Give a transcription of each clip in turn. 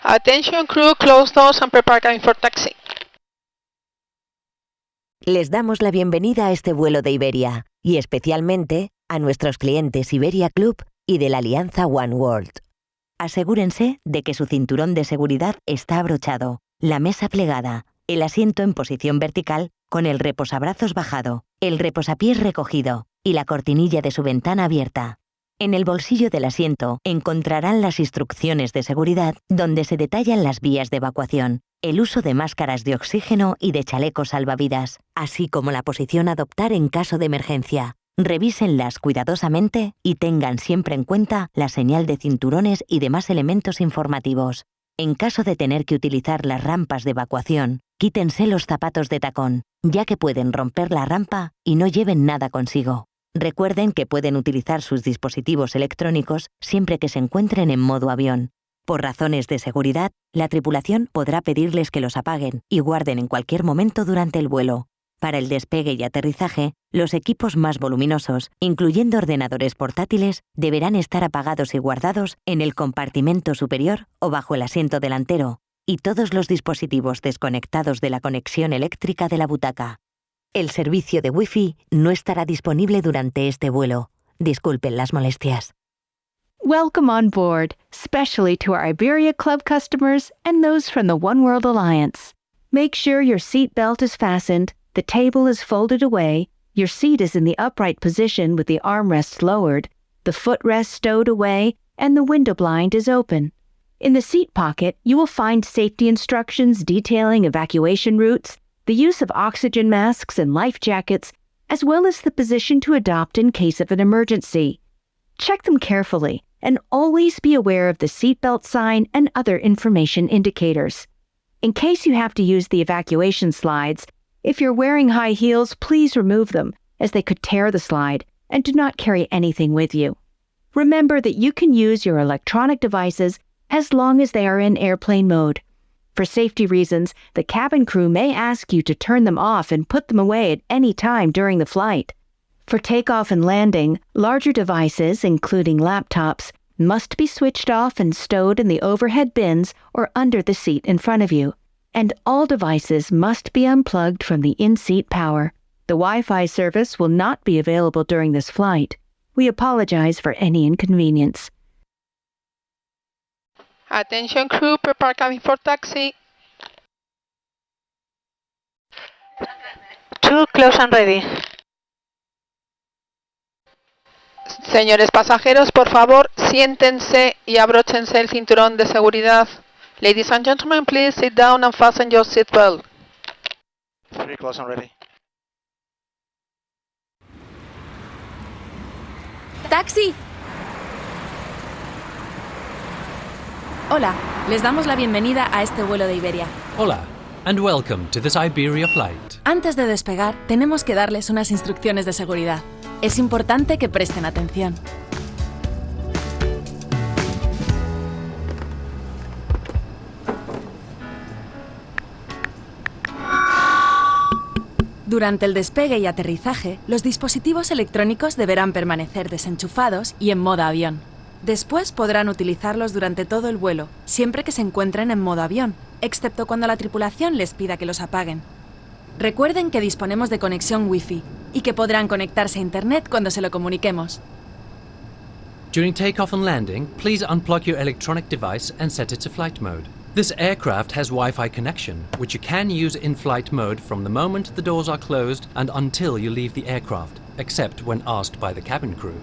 Attention crew, close doors and prepare cabin for taxi. Les damos la bienvenida a este vuelo de Iberia y especialmente a nuestros clientes Iberia Club y de la alianza One World. Asegúrense de que su cinturón de seguridad está abrochado, la mesa plegada, el asiento en posición vertical con el reposabrazos bajado, el reposapiés recogido y la cortinilla de su ventana abierta. En el bolsillo del asiento encontrarán las instrucciones de seguridad donde se detallan las vías de evacuación, el uso de máscaras de oxígeno y de chalecos salvavidas, así como la posición a adoptar en caso de emergencia. Revísenlas cuidadosamente y tengan siempre en cuenta la señal de cinturones y demás elementos informativos. En caso de tener que utilizar las rampas de evacuación, quítense los zapatos de tacón, ya que pueden romper la rampa y no lleven nada consigo. Recuerden que pueden utilizar sus dispositivos electrónicos siempre que se encuentren en modo avión. Por razones de seguridad, la tripulación podrá pedirles que los apaguen y guarden en cualquier momento durante el vuelo. Para el despegue y aterrizaje, los equipos más voluminosos, incluyendo ordenadores portátiles, deberán estar apagados y guardados en el compartimento superior o bajo el asiento delantero, y todos los dispositivos desconectados de la conexión eléctrica de la butaca. El servicio de Wi-Fi no estará disponible durante este vuelo. Disculpen las molestias. Welcome on board, especially to our Iberia Club customers and those from the One World Alliance. Make sure your seat belt is fastened, the table is folded away, your seat is in the upright position with the armrests lowered, the footrest stowed away, and the window blind is open. In the seat pocket, you will find safety instructions detailing evacuation routes, the use of oxygen masks and life jackets, as well as the position to adopt in case of an emergency. Check them carefully and always be aware of the seatbelt sign and other information indicators. In case you have to use the evacuation slides, if you're wearing high heels, please remove them, as they could tear the slide, and do not carry anything with you. Remember that you can use your electronic devices as long as they are in airplane mode. For safety reasons, the cabin crew may ask you to turn them off and put them away at any time during the flight. For takeoff and landing, larger devices, including laptops, must be switched off and stowed in the overhead bins or under the seat in front of you. And all devices must be unplugged from the in-seat power. The Wi-Fi service will not be available during this flight. We apologize for any inconvenience. Attention crew, prepare cabin for taxi. 2, close and ready. Señores pasajeros, por favor, siéntense y abróchense el cinturón de seguridad. Ladies and gentlemen, please sit down and fasten your seatbelt. 3, close and ready. ¡Taxi! Hola, les damos la bienvenida a este vuelo de Iberia. Hola, and welcome to this Iberia flight. Antes de despegar, tenemos que darles unas instrucciones de seguridad. Es importante que presten atención. Durante el despegue y aterrizaje, los dispositivos electrónicos deberán permanecer desenchufados y en modo avión. Después podrán utilizarlos durante todo el vuelo, siempre que se encuentren en modo avión, excepto cuando la tripulación les pida que los apaguen. Recuerden que disponemos de conexión Wi-Fi y que podrán conectarse a Internet cuando se lo comuniquemos. During takeoff and landing, please unplug your electronic device and set it to flight mode. This aircraft has Wi-Fi connection, which you can use in flight mode from the moment the doors are closed and until you leave the aircraft, except when asked by the cabin crew.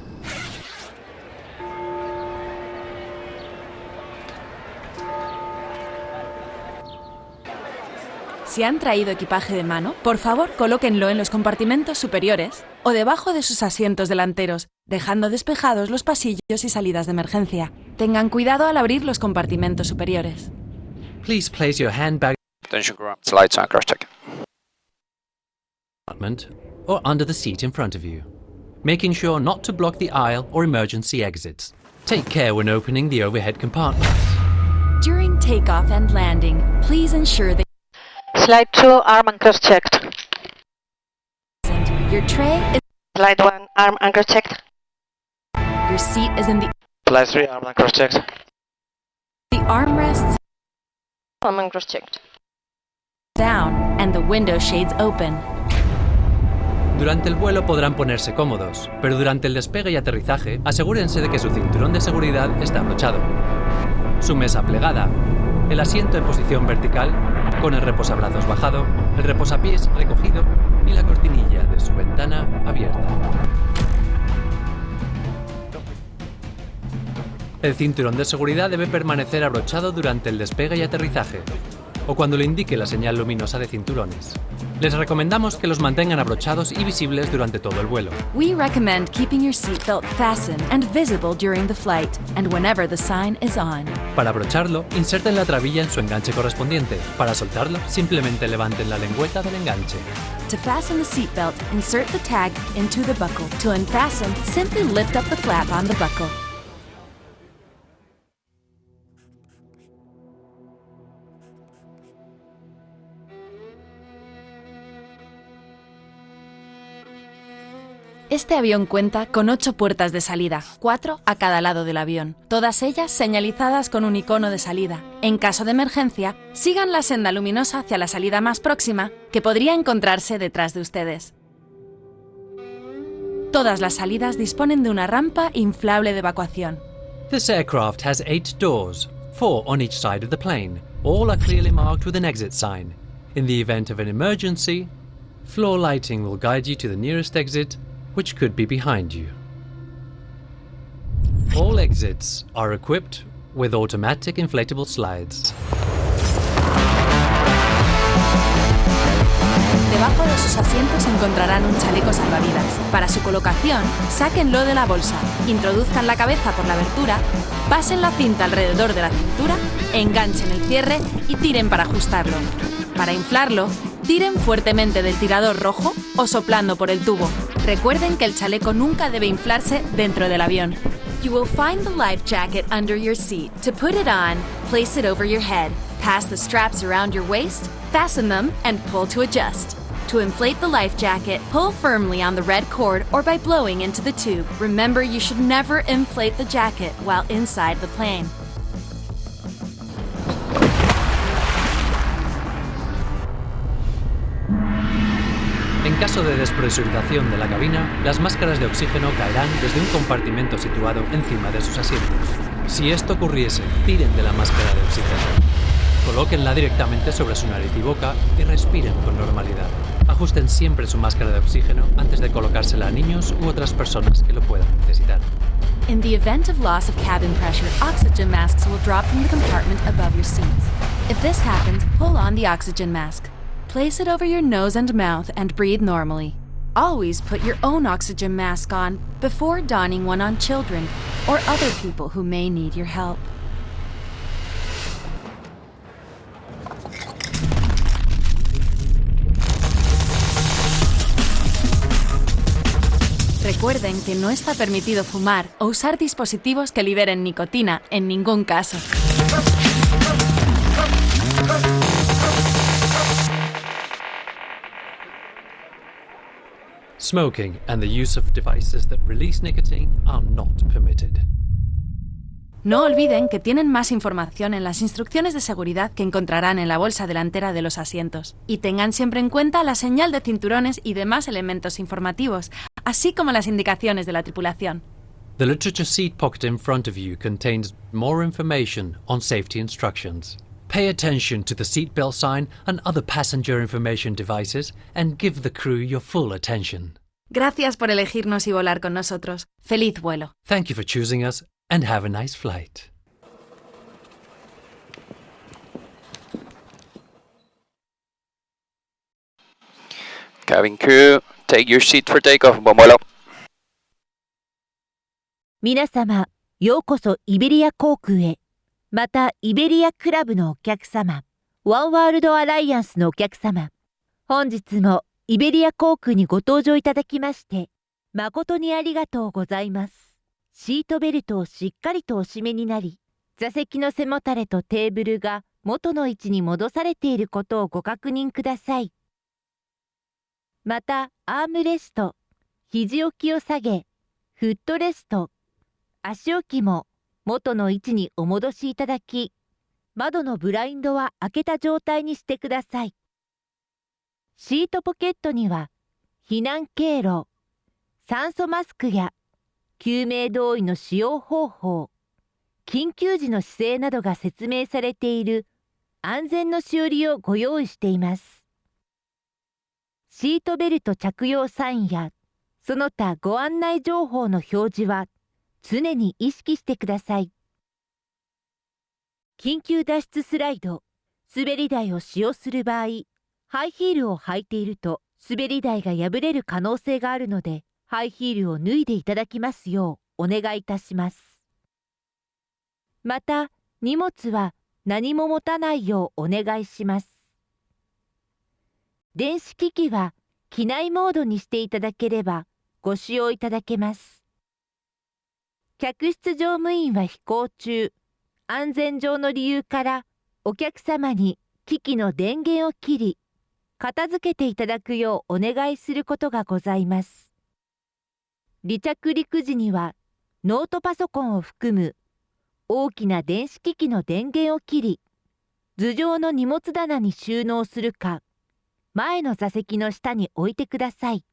Si han traído equipaje de mano, por favor colóquenlo en los compartimentos superiores o debajo de sus asientos delanteros, dejando despejados los pasillos y salidas de emergencia. Tengan cuidado al abrir los compartimentos superiores. Please place your handbag Attention crew, slides and crash check. compartment or under the seat in front of you, making sure not to block the aisle or emergency exits. Take care when opening the overhead compartments. During takeoff and landing, please ensure that Slide 2, arm and cross checked. your tray is Slide 1, arm and cross checked. your seat is in the Slide 3, arm and cross checked. armrests Arm uncross-checked. Down and the window shades open. Durante el vuelo podrán ponerse cómodos, pero durante el despegue y aterrizaje asegúrense de que su cinturón de seguridad está abrochado, su mesa plegada, el asiento en posición vertical, con el reposabrazos bajado, el reposapiés recogido y la cortinilla de su ventana abierta. El cinturón de seguridad debe permanecer abrochado durante el despegue y aterrizaje, o cuando le indique la señal luminosa de cinturones. Les recomendamos que los mantengan abrochados y visibles durante todo el vuelo. We recommend keeping your seatbelt fastened and visible during the flight and whenever the sign is on. Para abrocharlo, inserten la trabilla en su enganche correspondiente. Para soltarlo, simplemente levanten la lengüeta del enganche. To fasten the seatbelt, insert the tag into the buckle. To unfasten, simply lift up the flap on the buckle. Este avión cuenta con 8 puertas de salida, 4 a cada lado del avión, todas ellas señalizadas con un icono de salida. En caso de emergencia, sigan la senda luminosa hacia la salida más próxima, que podría encontrarse detrás de ustedes. Todas las salidas disponen de una rampa inflable de evacuación. This aircraft has 8 doors, 4 on each side of the plane. All are clearly marked with an exit sign. In the event of an emergency, floor lighting will guide you to the nearest exit, which could be behind you. All exits are equipped with automatic inflatable slides. Debajo de sus asientos encontrarán un chaleco salvavidas. Para su colocación, sáquenlo de la bolsa, introduzcan la cabeza por la abertura, pasen la cinta alrededor de la cintura, enganchen el cierre y tiren para ajustarlo. Para inflarlo, tiren fuertemente del tirador rojo o soplando por el tubo. Recuerden que el chaleco nunca debe inflarse dentro del avión. You will find the life jacket under your seat. To put it on, place it over your head. Pass the straps around your waist, fasten them, and pull to adjust. To inflate the life jacket, pull firmly on the red cord or by blowing into the tube. Remember, you should never inflate the jacket while inside the plane. En caso de despresurización de la cabina, las máscaras de oxígeno caerán desde un compartimento situado encima de sus asientos. Si esto ocurriese, tiren de la máscara de oxígeno. Colóquenla directamente sobre su nariz y boca y respiren con normalidad. Ajusten siempre su máscara de oxígeno antes de colocársela a niños u otras personas que lo puedan necesitar. In the event of loss of cabin pressure, oxygen masks will drop from the compartment above your seats. If this happens, pull on the oxygen mask. Place it over your nose and mouth and breathe normally. Always put your own oxygen mask on before donning one on children or other people who may need your help. Recuerden que no está permitido fumar o usar dispositivos que liberen nicotina en ningún caso. Smoking and the use of devices that release nicotine are not permitted. No olviden que tienen más información en las instrucciones de seguridad que encontrarán en la bolsa delantera de los asientos. Y tengan siempre en cuenta la señal de cinturones y demás elementos informativos, así como las indicaciones de la tripulación. The literature seat pocket in front of you contains more information on safety instructions. Pay attention to the seatbelt sign and other passenger information devices and give the crew your full attention. Gracias por elegirnos y volar con nosotros. ¡Feliz vuelo! Thank you for choosing us and have a nice flight. Cabin crew, take your seat for takeoff. Buen vuelo. 皆様、ようこそイベリア航空へ。また、イベリアクラブのお客様、ワンワールドアライアンスのお客様、本日もイベリア航空にご搭乗いただきまして、誠にありがとうございます。シートベルトをしっかりとお締めになり、座席の背もたれとテーブルが元の位置に戻されていることをご確認ください。また、アームレスト、肘置きを下げ、フットレスト、足置きも元の位置にお戻しいただき、窓のブラインドは開けた状態にしてください。シートポケットには避難経路、酸素マスクや救命胴衣の使用方法、緊急時の姿勢などが説明されている安全のしおりをご用意しています。シートベルト着用サインやその他ご案内情報の表示は常に意識してください。緊急脱出スライド、滑り台を使用する場合、ハイヒールを履いていると滑り台が破れる可能性があるので、ハイヒールを脱いでいただきますようお願いいたします。また、荷物は何も持たないようお願いします。電子機器は機内モードにしていただければご使用いただけます。客室乗務員は飛行中、安全上の理由からお客様に機器の電源を切り、片付けていただくようお願いすることがございます。離着陸時にはノートパソコンを含む大きな電子機器の電源を切り、頭上の荷物棚に収納するか、前の座席の下に置いてください。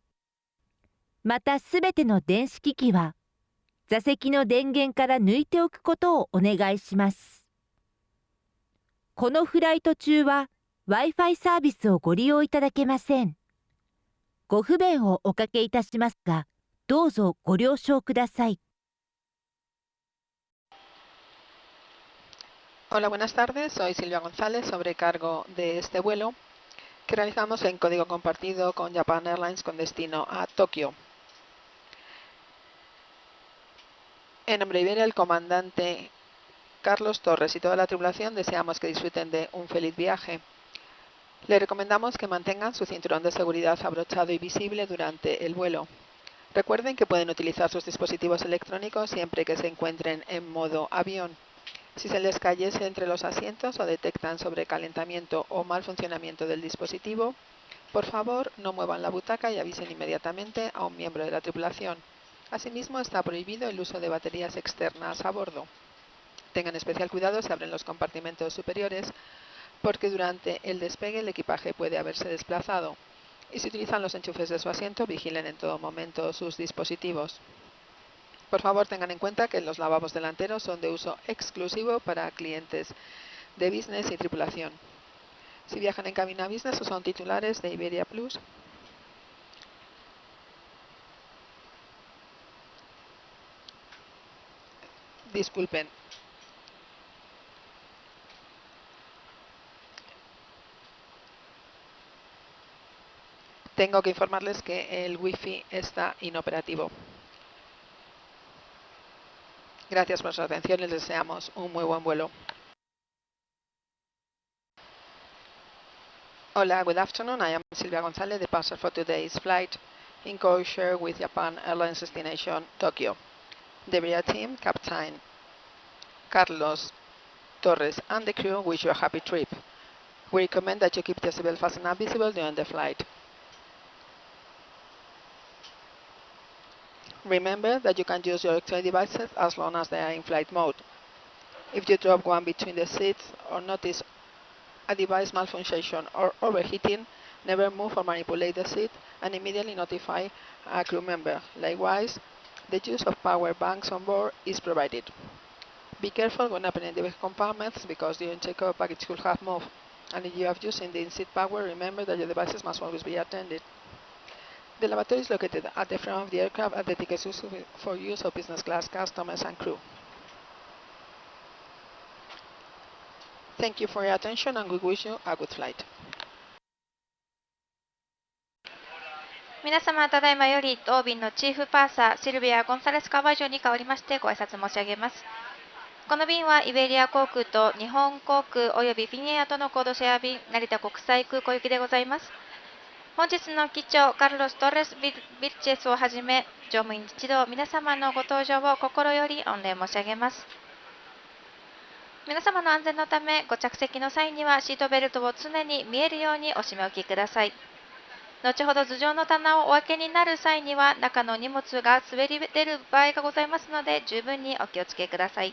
またすべての電子機器は、座席の電源から抜いておくことをお願いします。このフライト中は Wi-Fi サービスをご利用いただけません。ご不便をおかけいたしますが、どうぞご了承ください。Hola, buenas tardes. Soy Silvia González, sobrecargo de este vuelo que realizamos en código compartido con Japan Airlines con destino a Tokio. En nombre de Iberia, el comandante Carlos Torres y toda la tripulación deseamos que disfruten de un feliz viaje. Le recomendamos que mantengan su cinturón de seguridad abrochado y visible durante el vuelo. Recuerden que pueden utilizar sus dispositivos electrónicos siempre que se encuentren en modo avión. Si se les cayese entre los asientos o detectan sobrecalentamiento o mal funcionamiento del dispositivo, por favor no muevan la butaca y avisen inmediatamente a un miembro de la tripulación. Asimismo, está prohibido el uso de baterías externas a bordo. Tengan especial cuidado si abren los compartimentos superiores, porque durante el despegue el equipaje puede haberse desplazado. Y si utilizan los enchufes de su asiento, vigilen en todo momento sus dispositivos. Por favor, tengan en cuenta que los lavabos delanteros son de uso exclusivo para clientes de business y tripulación. Si viajan en cabina business o son titulares de Iberia Plus, disculpen. Tengo que informarles que el Wi-Fi está inoperativo. Gracias por su atención y les deseamos un muy buen vuelo. Hola, good afternoon. I am Silvia González, the passenger for today's flight in codeshare with Japan Airlines destination Tokyo. The Iberia team, Captain Carlos Torres and the crew wish you a happy trip. We recommend that you keep the seatbelt fastened and visible during the flight. Remember that you can use your electronic devices as long as they are in flight mode. If you drop one between the seats or notice a device malfunction or overheating, never move or manipulate the seat and immediately notify a crew member. Likewise, the use of power banks on board is provided. Be careful when opening the compartments because during takeoff package could have moved, and if you are using the in-seat power, remember that your devices must always be attended. The lavatory is located at the front of the aircraft at the tickets for use of business class customers and crew. Thank you for your attention and we wish you a good flight. 皆様、ただいまより当便のチーフパーサーシルビア・ゴンサレスカバージョに代わりましてご挨拶申し上げます。この便はイベリア航空と日本航空およびフィニエアとのコードシェア便成田国際空港行きでございます。本日の機長カルロス・トレス・ビルチェスをはじめ乗務員一同皆様のご搭乗を心より御礼申し上げます。皆様の安全のためご着席の際にはシートベルトを常に見えるようにお締め置きください。後ほど頭上の棚をお開けになる際には中の荷物が滑り出る場合がございますので十分にお気をつけください。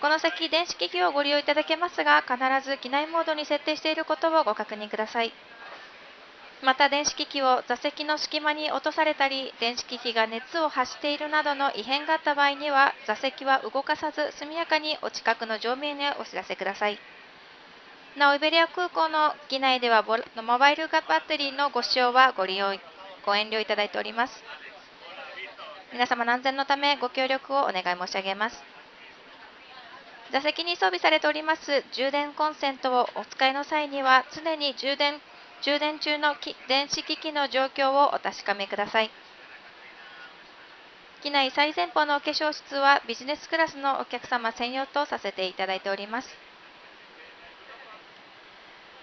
この先、電子機器をご利用いただけますが、必ず機内モードに設定していることをご確認ください。また、電子機器を座席の隙間に落とされたり、電子機器が熱を発しているなどの異変があった場合には、座席は動かさず、速やかにお近くの乗務員へお知らせください。なお、イベリア空港の機内では、モバイルバッテリーのご使用はご遠慮いただいております。皆様の安全のため、ご協力をお願い申し上げます。座席に装備されております充電コンセントをお使いの際には、常に充電中の電子機器の状況をお確かめください。機内最前方のお化粧室はビジネスクラスのお客様専用とさせていただいております。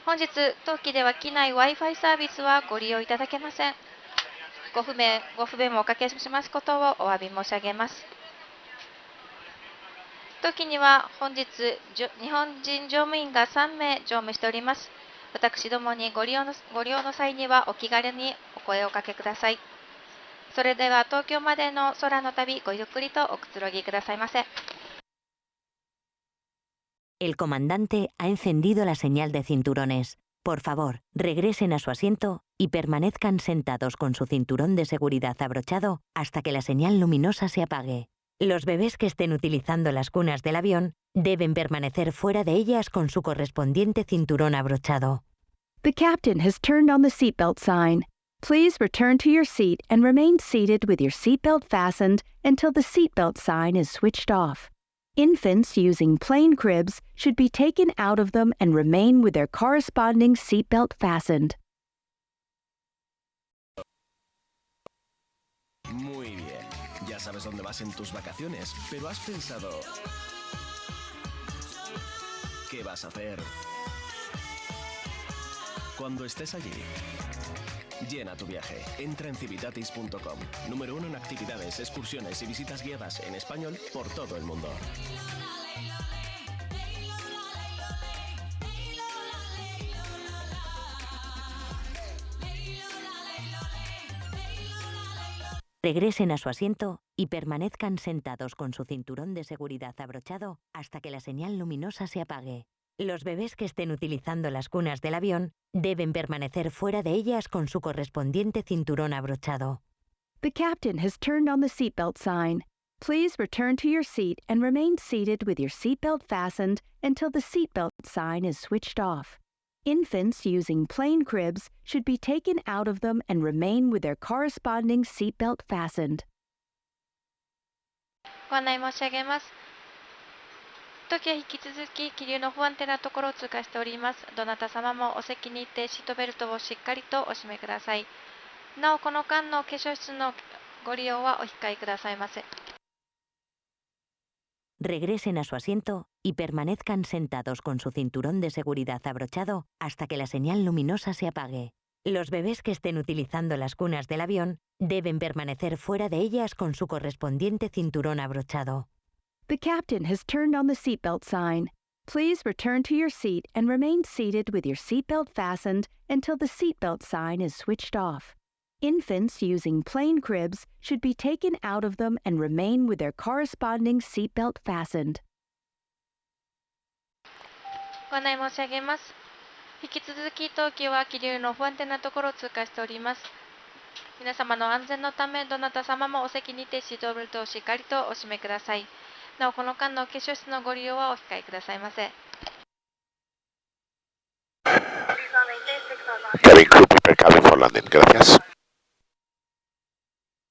本日、当機では機内 Wi-Fi サービスはご利用いただけません。ご不便をおかけしますことをお詫び申し上げます。当機には本日、日本人乗務員が3名乗務しております。私どもにご利用の際にはお気軽にお声をおかけください。それでは東京までの空の旅、ごゆっくりとおくつろぎくださいませ。El comandante ha encendido la señal de cinturones. Por favor, regresen a su asiento y permanezcan sentados con su cinturón de seguridad abrochado hasta que la señal luminosa se apague. Los bebés que estén utilizando las cunas del avión deben permanecer fuera de ellas con su correspondiente cinturón abrochado. The captain has turned on the seatbelt sign. Please return to your seat and remain seated with your seatbelt fastened until the seatbelt sign is switched off. Infants using plain cribs should be taken out of them and remain with their corresponding seatbelt fastened. Muy bien. Ya sabes dónde vas en tus vacaciones, pero ¿has pensado qué vas a hacer cuando estés allí? Llena tu viaje. Entra en Civitatis.com. Número 1 en actividades, excursiones y visitas guiadas en español por todo el mundo. Regresen a su asiento y permanezcan sentados con su cinturón de seguridad abrochado hasta que la señal luminosa se apague. Los bebés que estén utilizando las cunas del avión deben permanecer fuera de ellas con su correspondiente cinturón abrochado. The captain has turned on the seatbelt sign. Please return to your seat and remain seated with your seatbelt fastened until the seatbelt sign is switched off. Infants using plain cribs should be taken out of them and remain with their corresponding seatbelt fastened. ご案内申し上げます。当機は引き続き気流の不安定なところを通過しております。どなた様もお席に行ってシートベルトをしっかりとお締めください。なお、この間の化粧室のご利用はお控えくださいませ。Regresen a su asiento y permanezcan sentados con su cinturón de seguridad abrochado hasta que la señal luminosa se apague. Los bebés que estén utilizando las cunas del avión deben permanecer fuera de ellas con su correspondiente cinturón abrochado. The captain has turned on the seatbelt sign. Please return to your seat and remain seated with your seatbelt fastened until the seatbelt sign is switched off. Infants using plain cribs should be taken out of them and remain with their corresponding seatbelt fastened. ご案内申し上げます。引き続き当機は気流の不安定なところを通過しております。皆様の安全のため、どなた様もお席にてシートベルトをしっかりとお締めください。なお、この間の化粧室のご利用はお控えくださいませ。Cabin crew, prepare cabin for landing. Gracias.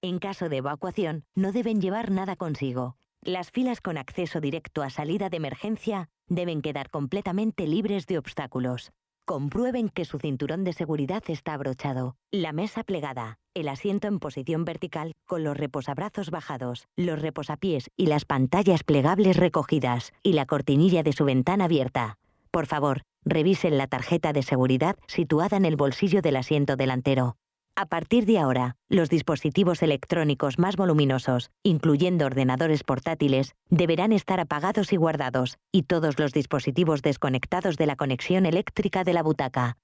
En caso de evacuación, no deben llevar nada consigo. Las filas con acceso directo a salida de emergencia deben quedar completamente libres de obstáculos. Comprueben que su cinturón de seguridad está abrochado, la mesa plegada, el asiento en posición vertical con los reposabrazos bajados, los reposapiés y las pantallas plegables recogidas y la cortinilla de su ventana abierta. Por favor, revisen la tarjeta de seguridad situada en el bolsillo del asiento delantero. A partir de ahora, los dispositivos electrónicos más voluminosos, incluyendo ordenadores portátiles, deberán estar apagados y guardados, y todos los dispositivos desconectados de la conexión eléctrica de la butaca.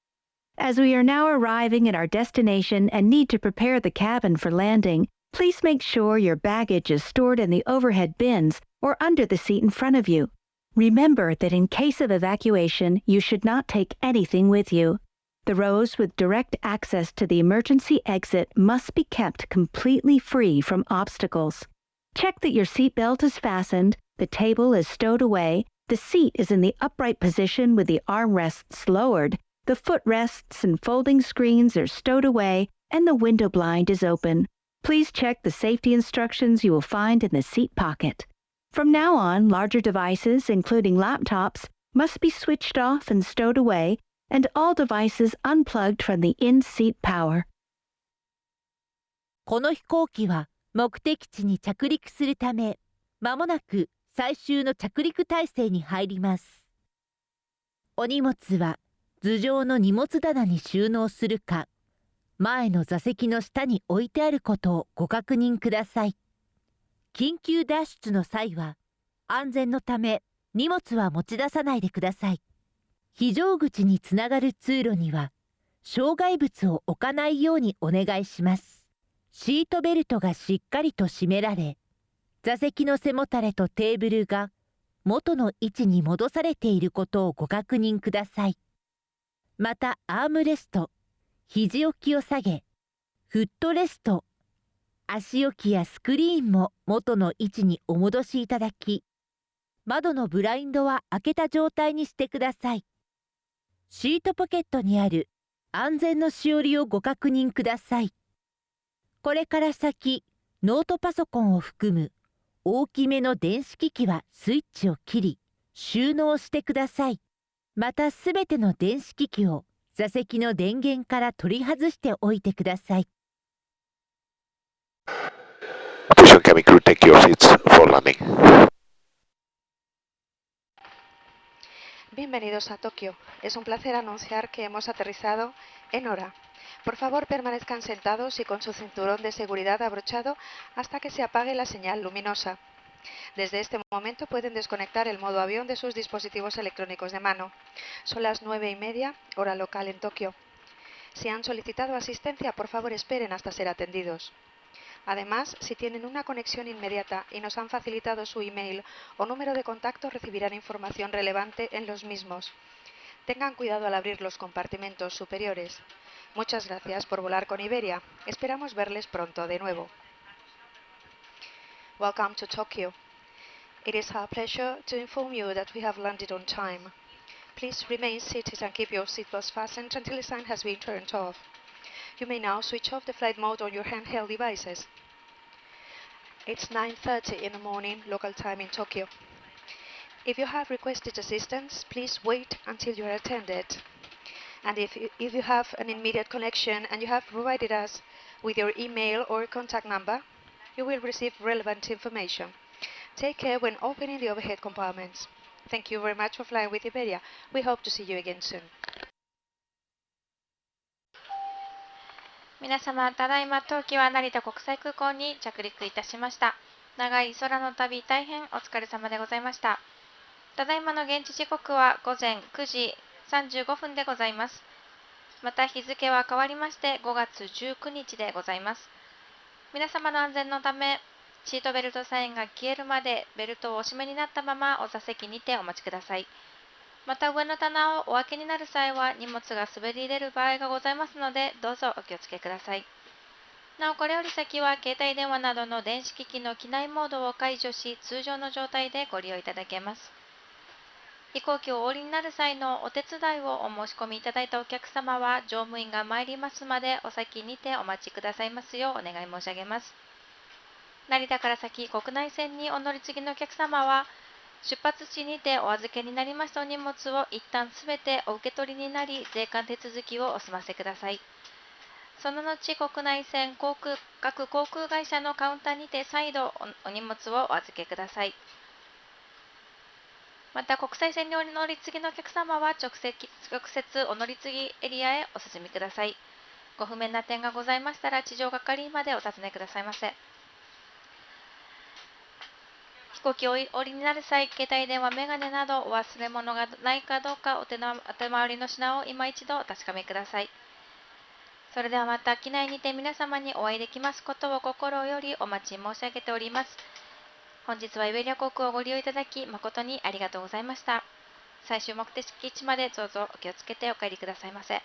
As we are now arriving at our destination and need to prepare the cabin for landing, please make sure your baggage is stored in the overhead bins or under the seat in front of you. Remember that in case of evacuation, you should not take anything with you. The rows with direct access to the emergency exit must be kept completely free from obstacles. Check that your seatbelt is fastened, the table is stowed away, the seat is in the upright position with the armrests lowered, the footrests and folding screens are stowed away, and the window blind is open. Please check the safety instructions you will find in the seat pocket. From now on, larger devices, including laptops, must be switched off and stowed away, and all devices unplugged from the in-seat power. この飛行機は目的地に着陸するため、まもなく最終の着陸態勢に入ります。お荷物は頭上の荷物棚に収納するか、前の座席の下に置いてあることをご確認ください。緊急脱出の際は、安全のため荷物は持ち出さないでください。非常口につながる通路には、障害物を置かないようにお願いします。シートベルトがしっかりと締められ、座席の背もたれとテーブルが元の位置に戻されていることをご確認ください。また、アームレスト、肘置きを下げ、フットレスト、足置きやスクリーンも元の位置にお戻しいただき、窓のブラインドは開けた状態にしてください。シートポケットにある安全のしおりをご確認ください。これから先、ノートパソコンを含む大きめの電子機器はスイッチを切り、収納してください。またすべての電子機器を座席の電源から取り外しておいてください。Attention cabin crew, take your seats for landing. Bienvenidos a Tokio. Es un placer anunciar que hemos aterrizado en hora. Por favor, permanezcan sentados y con su cinturón de seguridad abrochado hasta que se apague la señal luminosa. Desde este momento pueden desconectar el modo avión de sus dispositivos electrónicos de mano. Son las 9:30, hora local en Tokio. Si han solicitado asistencia, por favor esperen hasta ser atendidos. Además, si tienen una conexión inmediata y nos han facilitado su email o número de contacto, recibirán información relevante en los mismos. Tengan cuidado al abrir los compartimentos superiores. Muchas gracias por volar con Iberia. Esperamos verles pronto de nuevo. Welcome to Tokyo. It is our pleasure to inform you that we have landed on time. Please remain seated and keep your seatbelts fastened until the sign has been turned off. You may now switch off the flight mode on your handheld devices. It's 9:30 in the morning, local time in Tokyo. If you have requested assistance, please wait until you are attended. And if you have an immediate connection and you have provided us with your email or contact number, you will receive relevant information. Take care when opening the overhead compartments. Thank you very much for flying with Iberia. We hope to see you again soon. 皆様、ただいま当機は成田国際空港に着陸いたしました。長い空の旅、大変お疲れ様でございました。ただいまの現地時刻は午前9時35分でございます。また日付は変わりまして5月19日でございます。皆様の安全のため、シートベルトサインが消えるまでベルトをお締めになったままお座席にてお待ちください。また上の棚をお開けになる際は荷物が滑り出る場合がございますので、どうぞお気をつけください。なおこれより先は携帯電話などの電子機器の機内モードを解除し、通常の状態でご利用いただけます。飛行機をお降りになる際のお手伝いをお申し込みいただいたお客様は、乗務員が参りますまでお先にてお待ちくださいますようお願い申し上げます。成田から先、国内線にお乗り継ぎのお客様は、出発地にてお預けになりましたお荷物を一旦すべてお受け取りになり、税関手続きをお済ませください。その後、国内線各航空会社のカウンターにて再度お荷物をお預けください。また、国際線にお乗り継ぎのお客様は直接お乗り継ぎエリアへお進みください。ご不明な点がございましたら、地上係員までお尋ねくださいませ。飛行機をお降りになる際、携帯電話、メガネなどお忘れ物がないかどうかお手回りの品を今一度お確かめください。それではまた機内にて皆様にお会いできますことを心よりお待ち申し上げております。本日はイベリア航空をご利用いただき誠にありがとうございました。最終目的地までどうぞお気をつけてお帰りくださいませ。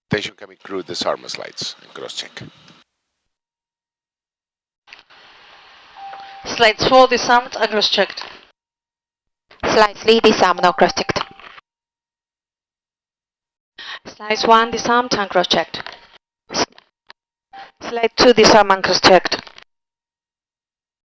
Attention cabin crew, disarm slides and cross-check. Slides 4 disarmed and cross-checked. Slides 3 disarmed and cross-checked. Slides 1 disarmed and cross-checked. Slide 2 disarmed and cross-checked.